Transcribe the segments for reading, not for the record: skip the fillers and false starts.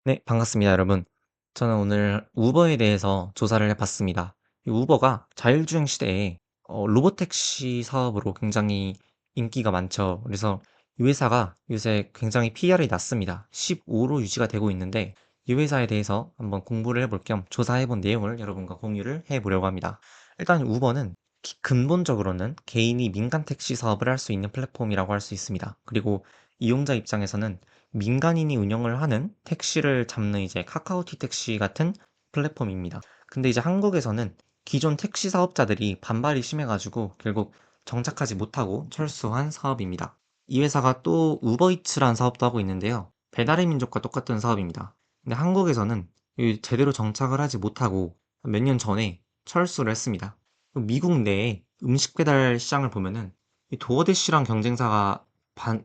네, 반갑습니다, 여러분. 저는 오늘 우버에 대해서 조사를 해봤습니다. 이 우버가 자율주행 시대에 로보택시 사업으로 굉장히 인기가 많죠. 그래서 이 회사가 요새 굉장히 PR이 낮습니다. 15로 유지가 되고 있는데 이 회사에 대해서 한번 공부를 해볼 겸 조사해본 내용을 여러분과 공유를 해보려고 합니다. 일단 우버는 근본적으로는 개인이 민간 택시 사업을 할 수 있는 플랫폼이라고 할 수 있습니다. 그리고 이용자 입장에서는 민간인이 운영을 하는 택시를 잡는 이제 카카오티 택시 같은 플랫폼입니다. 근데 이제 한국에서는 기존 택시 사업자들이 반발이 심해가지고 결국 정착하지 못하고 철수한 사업입니다. 이 회사가 또 우버이츠라는 사업도 하고 있는데요. 배달의 민족과 똑같은 사업입니다. 근데 한국에서는 제대로 정착을 하지 못하고 몇 년 전에 철수를 했습니다. 미국 내에 음식 배달 시장을 보면은 이 도어대시랑 경쟁사가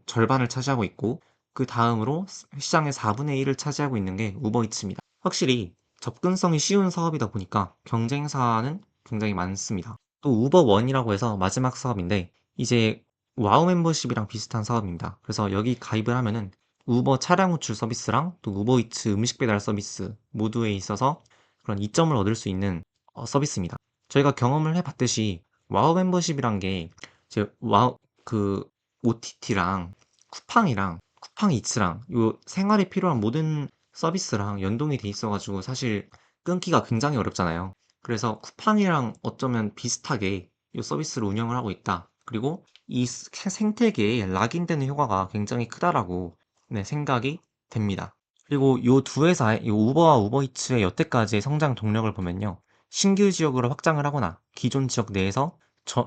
절반을 차지하고 있고 그 다음으로 시장의 4분의 1을 차지하고 있는 게 우버이츠입니다. 확실히 접근성이 쉬운 사업이다 보니까 경쟁사는 굉장히 많습니다. 또 우버원이라고 해서 마지막 사업인데 이제 와우 멤버십이랑 비슷한 사업입니다. 그래서 여기 가입을 하면은 우버 차량 호출 서비스랑 또 우버이츠 음식 배달 서비스 모두에 있어서 그런 이점을 얻을 수 있는 서비스입니다. 저희가 경험을 해봤듯이 와우 멤버십이란 게 이제 와우 그 OTT랑 쿠팡이랑 쿠팡이츠랑 요 생활에 필요한 모든 서비스랑 연동이 돼 있어가지고 사실 끊기가 굉장히 어렵잖아요. 그래서 쿠팡이랑 어쩌면 비슷하게 이 서비스를 운영을 하고 있다. 그리고 이 생태계에 락인되는 효과가 굉장히 크다라고 네, 생각이 됩니다. 그리고 이 두 회사의 이 우버와 우버이츠의 여태까지의 성장 동력을 보면요. 신규 지역으로 확장을 하거나 기존 지역 내에서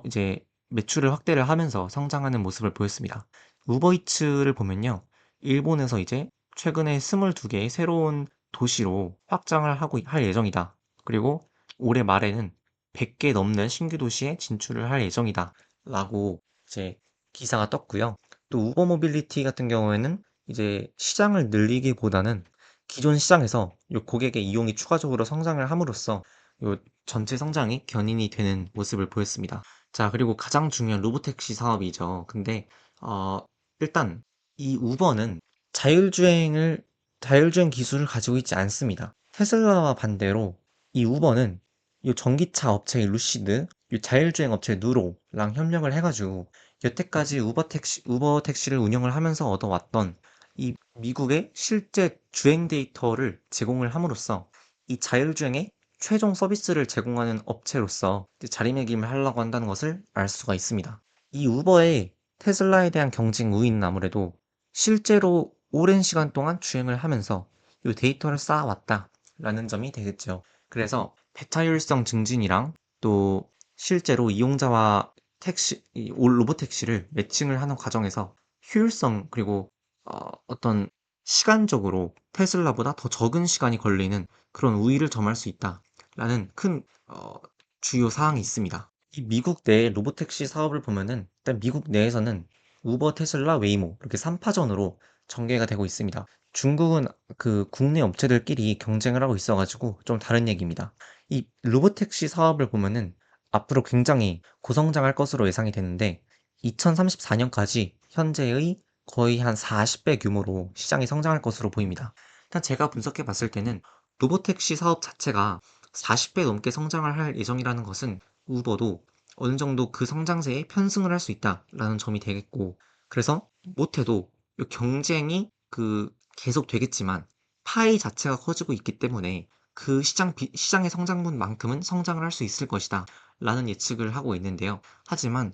이제 매출을 확대를 하면서 성장하는 모습을 보였습니다. 우버이츠를 보면요. 일본에서 이제 최근에 22개의 새로운 도시로 확장을 할 예정이다. 그리고 올해 말에는 100개 넘는 신규 도시에 진출을 할 예정이다. 라고 이제 기사가 떴고요. 또 우버 모빌리티 같은 경우에는 이제 시장을 늘리기보다는 기존 시장에서 요 고객의 이용이 추가적으로 성장을 함으로써 요 전체 성장이 견인이 되는 모습을 보였습니다. 자, 그리고 가장 중요한 로보택시 사업이죠. 근데 일단 이 우버는 자율주행 기술을 가지고 있지 않습니다. 테슬라와 반대로 이 우버는 이 전기차 업체의 루시드, 이 자율주행 업체 누로랑 협력을 해가지고 여태까지 우버 택시를 운영을 하면서 얻어왔던 이 미국의 실제 주행 데이터를 제공을 함으로써 이 자율주행의 최종 서비스를 제공하는 업체로서 자리매김을 하려고 한다는 것을 알 수가 있습니다. 이 우버의 테슬라에 대한 경쟁 우위는 아무래도 실제로 오랜 시간 동안 주행을 하면서 이 데이터를 쌓아왔다라는 점이 되겠죠. 그래서 배타율성 증진이랑 또 실제로 이용자와 로보택시를 매칭을 하는 과정에서 효율성 그리고 어떤 시간적으로 테슬라보다 더 적은 시간이 걸리는 그런 우위를 점할 수 있다라는 큰 주요 사항이 있습니다. 이 미국 내 로보택시 사업을 보면은 일단 미국 내에서는 우버, 테슬라, 웨이모 이렇게 3파전으로 전개가 되고 있습니다. 중국은 그 국내 업체들끼리 경쟁을 하고 있어가지고 좀 다른 얘기입니다. 이 로보택시 사업을 보면은 앞으로 굉장히 고성장할 것으로 예상이 되는데 2034년까지 현재의 거의 한 40배 규모로 시장이 성장할 것으로 보입니다. 일단 제가 분석해 봤을 때는 로보택시 사업 자체가 40배 넘게 성장을 할 예정이라는 것은 우버도 어느 정도 그 성장세에 편승을 할 수 있다라는 점이 되겠고, 그래서 못해도 이 경쟁이 계속 되겠지만 파이 자체가 커지고 있기 때문에 그 시장의 성장분만큼은 성장을 할 수 있을 것이다 라는 예측을 하고 있는데요. 하지만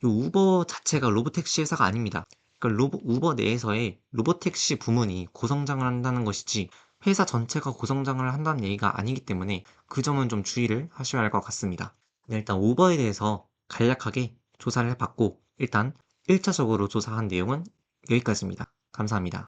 이 우버 자체가 로보택시 회사가 아닙니다. 그러니까 우버 내에서의 로보택시 부문이 고성장을 한다는 것이지 회사 전체가 고성장을 한다는 얘기가 아니기 때문에 그 점은 좀 주의를 하셔야 할 것 같습니다. 네, 일단 우버에 대해서 간략하게 조사를 해봤고 일단 1차적으로 조사한 내용은 여기까지입니다. 감사합니다.